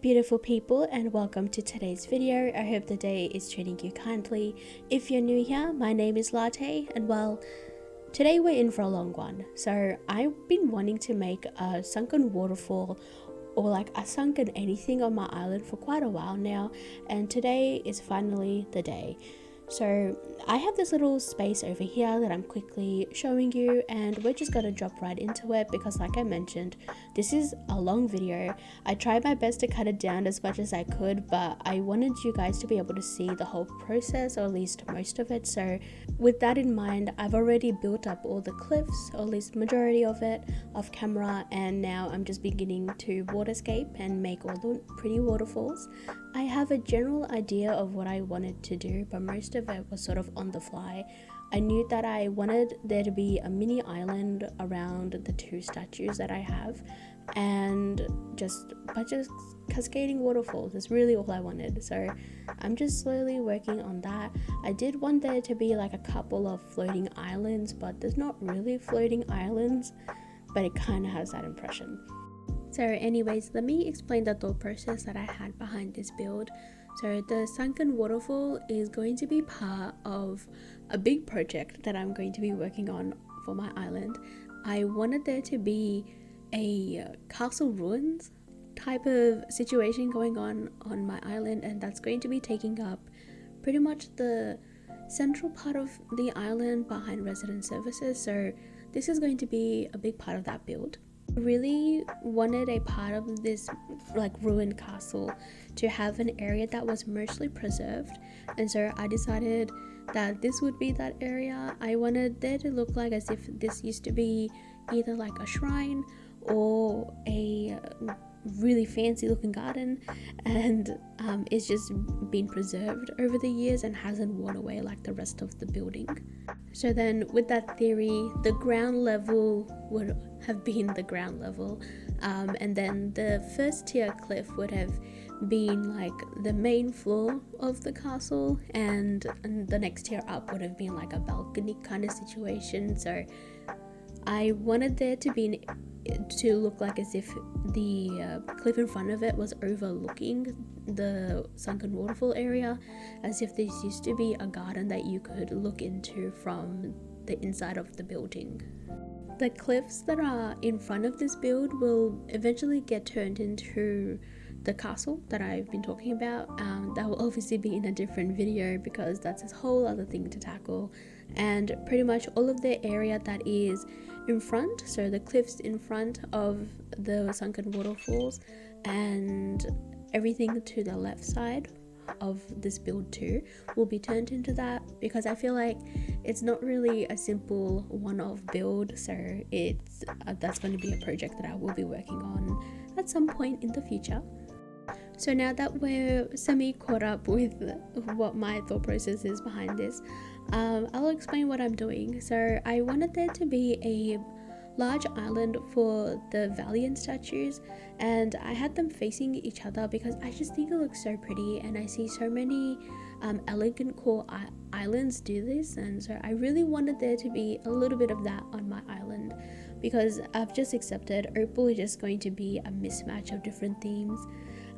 beautiful people, and welcome to today's video. I hope the day is treating you kindly. If you're new here, my name is LatteFaerie, and well, today we're in for a long one. So I've been wanting to make a sunken waterfall or like a sunken anything on my island for quite a while now, and today is finally the day. So I have this little space over here that I'm quickly showing you, and we're just gonna drop right into it because, like I mentioned, this is a long video. I tried my best to cut it down as much as I could, but I wanted you guys to be able to see the whole process, or at least most of it. So with that in mind, I've already built up all the cliffs, or at least majority of it, off camera, and now I'm just beginning to waterscape and make all the pretty waterfalls. I have a general idea of what I wanted to do, but most of it was sort of on the fly. I knew that I wanted there to be a mini island around the two statues that I have, and just a bunch of cascading waterfalls is really all I wanted. So I'm just slowly working on that. I did want there to be like a couple of floating islands, but there's not really floating islands, but it kind of has that impression. So anyways, let me explain the thought process that I had behind this build. So the sunken waterfall is going to be part of a big project that I'm going to be working on for my island. I wanted there to be a castle ruins type of situation going on my island, and that's going to be taking up pretty much the central part of the island behind resident services. So this is going to be a big part of that build. I really wanted a part of this like ruined castle to have an area that was mostly preserved, and so I decided that this would be that area. I wanted there to look like as if this used to be either like a shrine or a really fancy looking garden, and it's just been preserved over the years and hasn't worn away like the rest of the building. So then with that theory, the ground level would have been the ground level, and then the first tier cliff would have been like the main floor of the castle, and the next tier up would have been like a balcony kind of situation. So I wanted there to look like as if the cliff in front of it was overlooking the sunken waterfall area, as if this used to be a garden that you could look into from the inside of the building. The cliffs that are in front of this build will eventually get turned into the castle that I've been talking about. That will obviously be in a different video because that's a whole other thing to tackle. And pretty much all of the area that is in front, so the cliffs in front of the sunken waterfalls and everything to the left side of this build too, will be turned into that, because I feel like it's not really a simple one-off build. So it's that's going to be a project that I will be working on at some point in the future. So now that we're semi caught up with what my thought process is behind this, I'll explain what I'm doing. So I wanted there to be a large island for the Valiant statues, and I had them facing each other because I just think it looks so pretty, and I see so many elegant core islands do this, and so I really wanted there to be a little bit of that on my island, because I've just accepted Opal is just going to be a mismatch of different themes,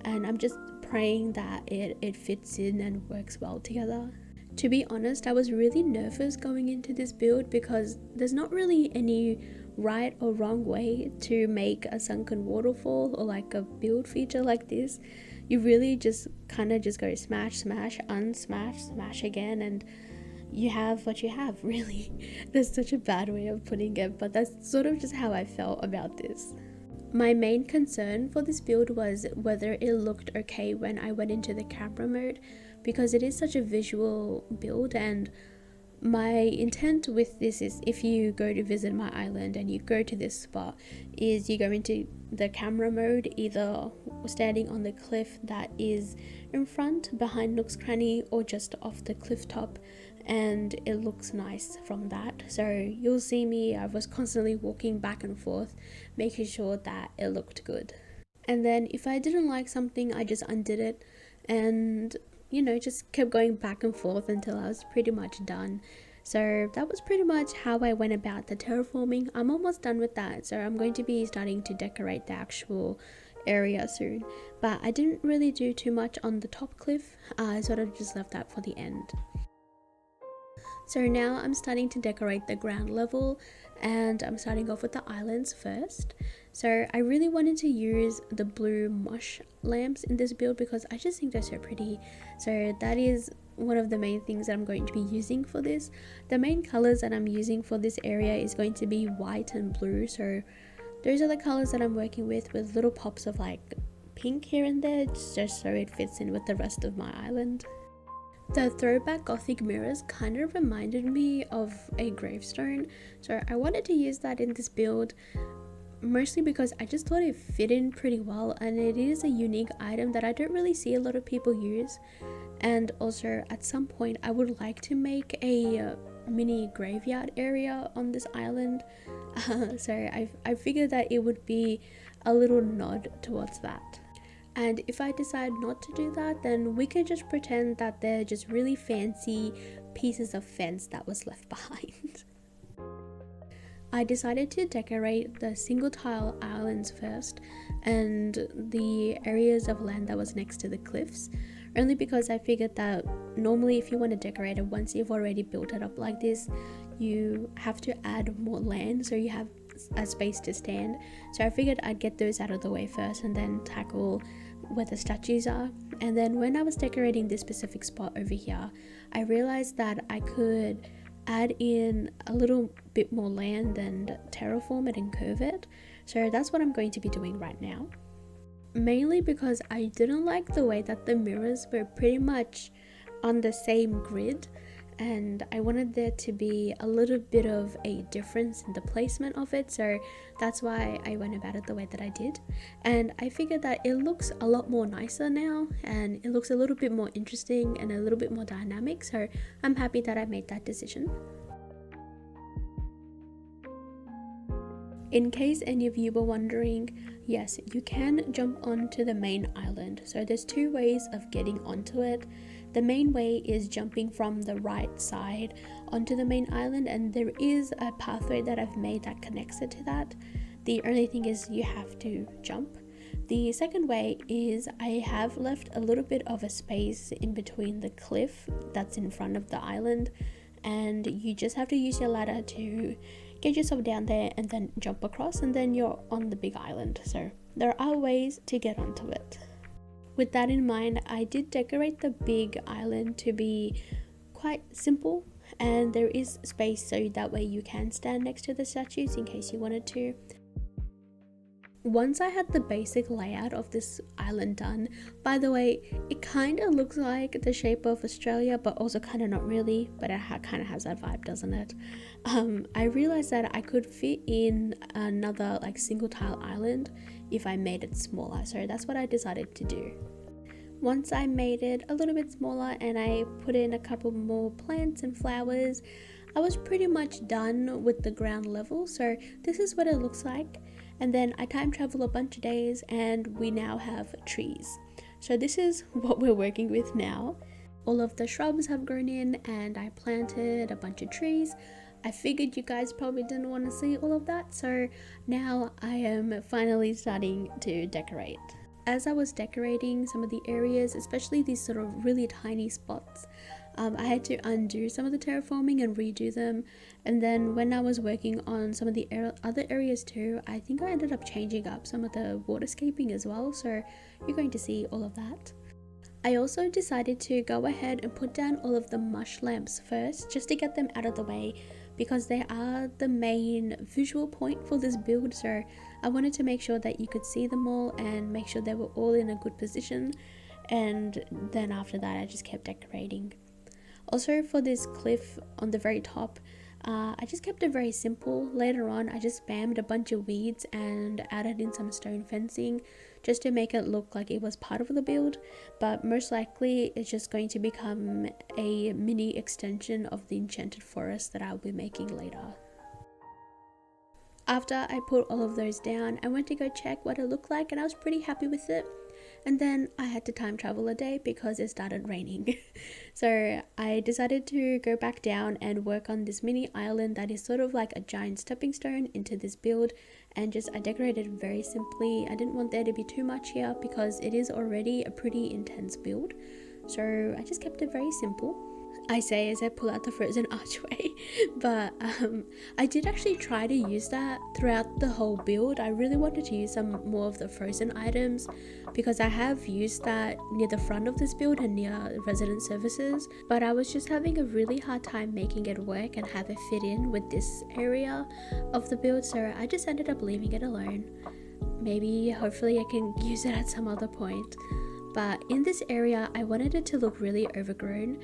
and I'm just praying that it fits in and works well together. To be honest, I was really nervous going into this build because there's not really any right or wrong way to make a sunken waterfall or like a build feature like this. You really just kind of just go smash, smash, unsmash, smash again, and you have what you have, really. That's such a bad way of putting it, but that's sort of just how I felt about this. My main concern for this build was whether it looked okay when I went into the camera mode, because it is such a visual build, and my intent with this is, if you go to visit my island and you go to this spot, is you go into the camera mode either standing on the cliff that is in front behind Nook's Cranny or just off the cliff top, and it looks nice from that. So you'll see me, I was constantly walking back and forth making sure that it looked good, and then if I didn't like something I just undid it and just kept going back and forth until I was pretty much done. So that was pretty much how I went about the terraforming. I'm almost done with that, so I'm going to be starting to decorate the actual area soon, but I didn't really do too much on the top cliff. I sort of just left that for the end. So now I'm starting to decorate the ground level, and I'm starting off with the islands first. So I really wanted to use the blue mush lamps in this build because I just think they're so pretty. So that is one of the main things that I'm going to be using for this. The main colors that I'm using for this area is going to be white and blue. So those are the colors that I'm working with little pops of like pink here and there, just so it fits in with the rest of my island. The throwback gothic mirrors kind of reminded me of a gravestone, so I wanted to use that in this build, mostly because I just thought it fit in pretty well, and it is a unique item that I don't really see a lot of people use. And also at some point I would like to make a mini graveyard area on this island, so I figured that it would be a little nod towards that. And if I decide not to do that, then we can just pretend that they're just really fancy pieces of fence that was left behind. I decided to decorate the single tile islands first and the areas of land that was next to the cliffs, only because I figured that normally if you want to decorate it once you've already built it up like this, you have to add more land so you have a space to stand. So I figured I'd get those out of the way first and then tackle where the statues are. And then when I was decorating this specific spot over here, I realized that I could add in a little bit more land and terraform it and curve it. So that's what I'm going to be doing right now. Mainly because I didn't like the way that the mirrors were pretty much on the same grid, and I wanted there to be a little bit of a difference in the placement of it, so that's why I went about it the way that I did. And I figured that it looks a lot more nicer now, and it looks a little bit more interesting and a little bit more dynamic, so I'm happy that I made that decision. In case any of you were wondering, yes, you can jump onto the main island. So there's two ways of getting onto it. The main way is jumping from the right side onto the main island, and there is a pathway that I've made that connects it to that. The only thing is you have to jump. The second way is I have left a little bit of a space in between the cliff that's in front of the island, and you just have to use your ladder to get yourself down there and then jump across, and then you're on the big island. So there are ways to get onto it. With that in mind, I did decorate the big island to be quite simple, and there is space so that way you can stand next to the statues in case you wanted to. Once I had the basic layout of this island done, by the way, it kind of looks like the shape of Australia, but also kind of not really, but it kind of has that vibe, doesn't it? I realized that I could fit in another like single tile island if I made it smaller, so that's what I decided to do. Once I made it a little bit smaller and I put in a couple more plants and flowers, I was pretty much done with the ground level, so this is what it looks like. And then I time travel a bunch of days and we now have trees. So this is what we're working with now. All of the shrubs have grown in and I planted a bunch of trees. I figured you guys probably didn't want to see all of that, so now I am finally starting to decorate. As I was decorating some of the areas, especially these sort of really tiny spots, I had to undo some of the terraforming and redo them. And then when I was working on some of the other areas too, I think I ended up changing up some of the waterscaping as well, so you're going to see all of that. I also decided to go ahead and put down all of the mush lamps first, just to get them out of the way, because they are the main visual point for this build, so I wanted to make sure that you could see them all and make sure they were all in a good position, and then after that I just kept decorating. Also for this cliff on the very top, I just kept it very simple. Later on I just spammed a bunch of weeds and added in some stone fencing just to make it look like it was part of the build, but most likely it's just going to become a mini extension of the enchanted forest that I'll be making later. After I put all of those down, I went to go check what it looked like and I was pretty happy with it. and then I had to time travel a day because it started raining. So I decided to go back down and work on this mini island that is sort of like a giant stepping stone into this build, and just I decorated very simply. I didn't want there to be too much here because it is already a pretty intense build, so I just kept it very simple. I say as I pull out the frozen archway, but I did actually try to use that throughout the whole build. I really wanted to use some more of the frozen items because I have used that near the front of this build and near resident services, but I was just having a really hard time making it work and have it fit in with this area of the build, so I just ended up leaving it alone. Maybe hopefully I can use it at some other point. But in this area I wanted it to look really overgrown.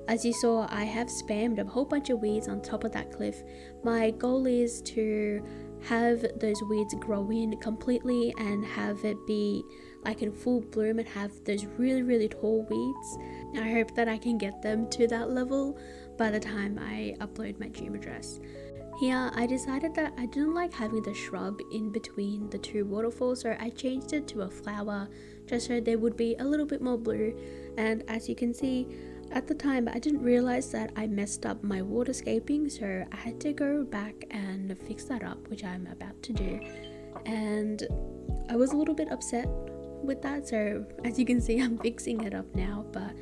As you saw, I have spammed a whole bunch of weeds on top of that cliff. My goal is to have those weeds grow in completely and have it be like in full bloom and have those really tall weeds. I hope that I can get them to that level by the time I upload my Dream address. Here I decided that I didn't like having the shrub in between the two waterfalls, so I changed it to a flower just so they would be a little bit more blue. And as you can see, at the time I didn't realize that I messed up my waterscaping, so I had to go back and fix that up, which I'm about to do. And I was a little bit upset with that, so as you can see I'm fixing it up now, but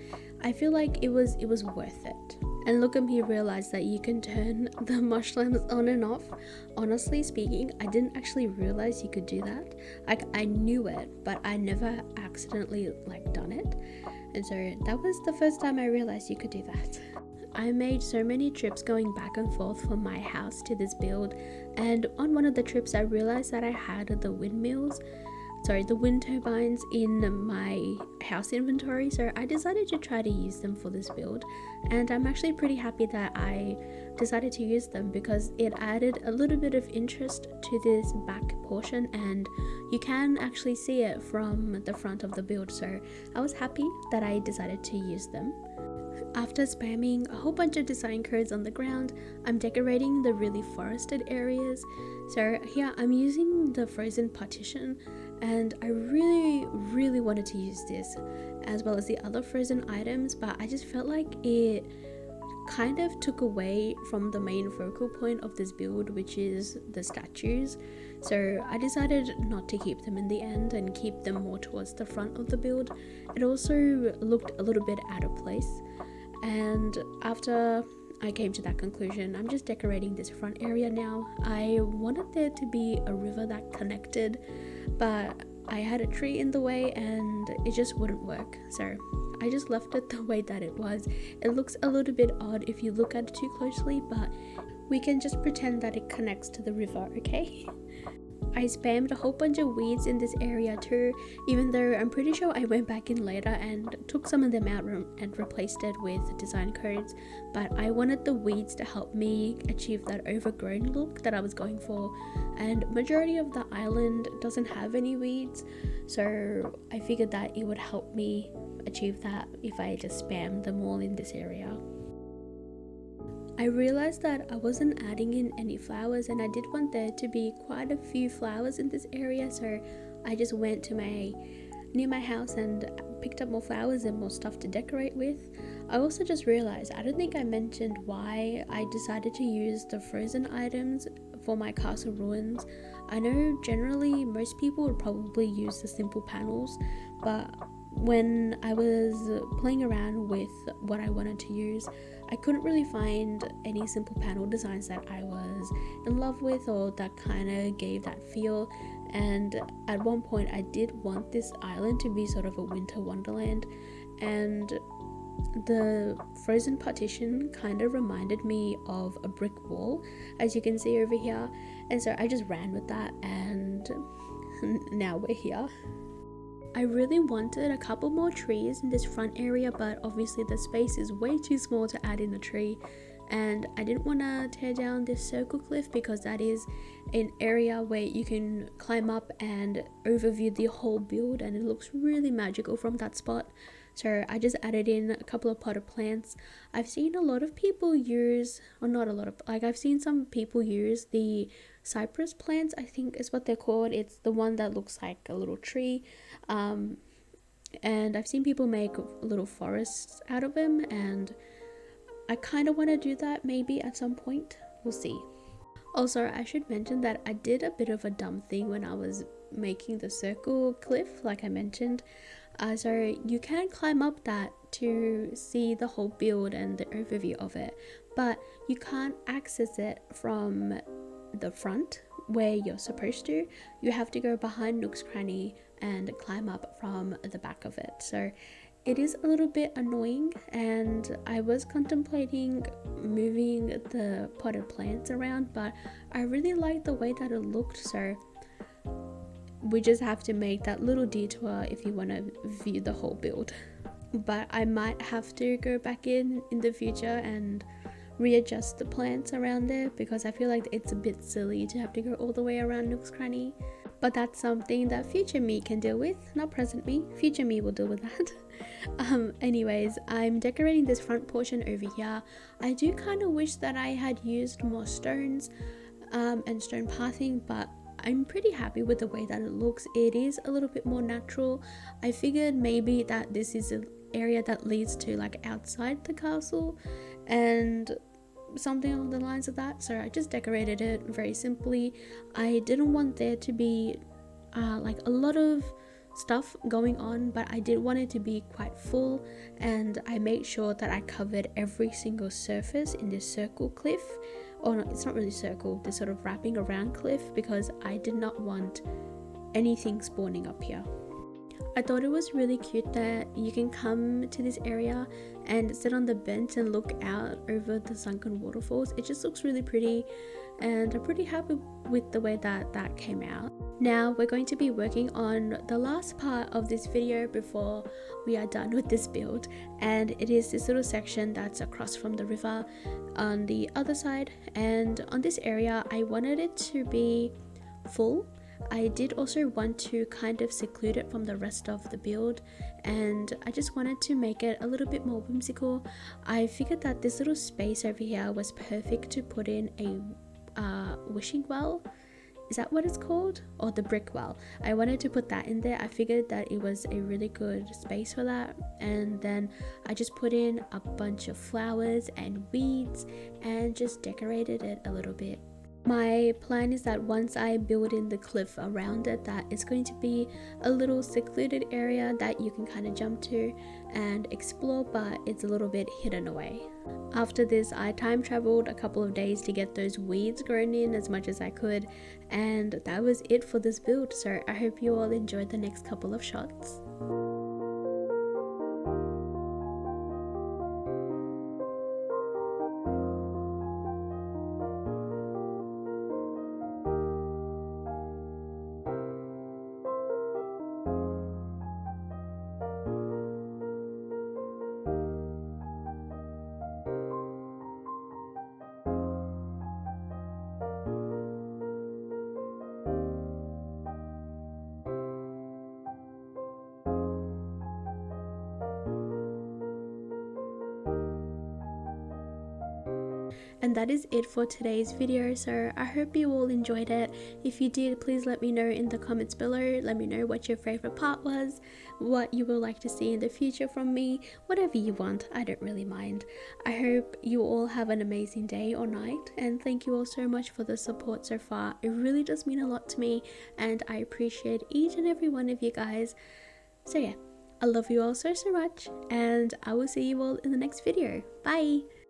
I feel like it was worth it. And look at me realize that you can turn the mushrooms on and off. Honestly speaking, I didn't actually realize you could do that. Like, I knew it, but I never accidentally done it. And so that was the first time I realized you could do that. I made so many trips going back and forth from my house to this build, and on one of the trips I realized that I had the wind turbines in my house inventory, so I decided to try to use them for this build. And I'm actually pretty happy that I decided to use them because it added a little bit of interest to this back portion, and you can actually see it from the front of the build, so I was happy that I decided to use them. After spamming a whole bunch of design codes on the ground, I'm decorating the really forested areas. So here I'm using the frozen partition, and I really wanted to use this as well as the other frozen items, but I just felt like it kind of took away from the main focal point of this build, which is the statues. So I decided not to keep them in the end and keep them more towards the front of the build. It also looked a little bit out of place, and after I came to that conclusion, I'm just decorating this front area now. I wanted there to be a river that connected, but I had a tree in the way and it just wouldn't work, so I just left it the way that it was. It looks a little bit odd if you look at it too closely, but we can just pretend that it connects to the river, okay? I spammed a whole bunch of weeds in this area too, even though I'm pretty sure I went back in later and took some of them out and replaced it with design codes, but I wanted the weeds to help me achieve that overgrown look that I was going for, and majority of the island doesn't have any weeds, so I figured that it would help me achieve that if I just spam them all in this area. I realized that I wasn't adding in any flowers, and I did want there to be quite a few flowers in this area, so I just went to near my house and picked up more flowers and more stuff to decorate with. I also just realized, I don't think I mentioned why I decided to use the frozen items for my castle ruins. I know generally most people would probably use the simple panels, but when I was playing around with what I wanted to use, I couldn't really find any simple panel designs that I was in love with or that kind of gave that feel. And at one point I did want this island to be sort of a winter wonderland, and the frozen partition kind of reminded me of a brick wall, as you can see over here, and so I just ran with that, and now we're here. I really wanted a couple more trees in this front area, but obviously the space is way too small to add in a tree, and I didn't want to tear down this circle cliff because that is an area where you can climb up and overview the whole build, and it looks really magical from that spot. So I just added in a couple of potted plants. I've seen a lot of people use, or not a lot of, I've seen some people use the cypress plants, I think is what they're called. It's the one that looks like a little tree. and I've seen people make little forests out of them, and I kind of want to do that maybe at some point. We'll see. Also, I should mention that I did a bit of a dumb thing when I was making the circle cliff, like I mentioned. So you can climb up that to see the whole build and the overview of it, but you can't access it from the front where you're supposed to. You have to go behind Nook's Cranny and climb up from the back of it. So it is a little bit annoying, and I was contemplating moving the potted plants around, but I really like the way that it looked, so we just have to make that little detour if you want to view the whole build. But I might have to go back in the future and readjust the plants around there, because I feel like it's a bit silly to have to go all the way around Nook's Cranny. But that's something that future me can deal with, not present me. Future me will deal with that. Anyways, I'm decorating this front portion over here. I do kind of wish that I had used more stones and stone pathing, but I'm pretty happy with the way that it looks. It is a little bit more natural. I figured maybe that this is an area that leads to like outside the castle and something along the lines of that, so I just decorated it very simply. I didn't want there to be like a lot of stuff going on, but I did want it to be quite full, and I made sure that I covered every single surface in this circle cliff, or no, it's not really circle, this sort of wrapping around cliff, because I did not want anything spawning up here. I thought it was really cute that you can come to this area and sit on the bench and look out over the Sunken Waterfalls. It just looks really pretty, and I'm pretty happy with the way that came out. Now we're going to be working on the last part of this video before we are done with this build, and it is this little section that's across from the river on the other side. And on this area I wanted it to be full. I did also want to kind of seclude it from the rest of the build, and I just wanted to make it a little bit more whimsical. I figured that this little space over here was perfect to put in a wishing well. Is that what it's called? Or the brick well. I wanted to put that in there. I figured that it was a really good space for that, and then I just put in a bunch of flowers and weeds and just decorated it a little bit. My plan is that once I build in the cliff around it, that it's going to be a little secluded area that you can kind of jump to and explore, but it's a little bit hidden away. After this, I time traveled a couple of days to get those weeds grown in as much as I could, and that was it for this build. So I hope you all enjoyed the next couple of shots. And that is it for today's video, so I hope you all enjoyed it. If you did, please let me know in the comments below. Let me know what your favorite part was, what you would like to see in the future from me, whatever you want, I don't really mind. I hope you all have an amazing day or night, and thank you all so much for the support so far. It really does mean a lot to me, and I appreciate each and every one of you guys. So yeah, I love you all so much, and I will see you all in the next video. Bye!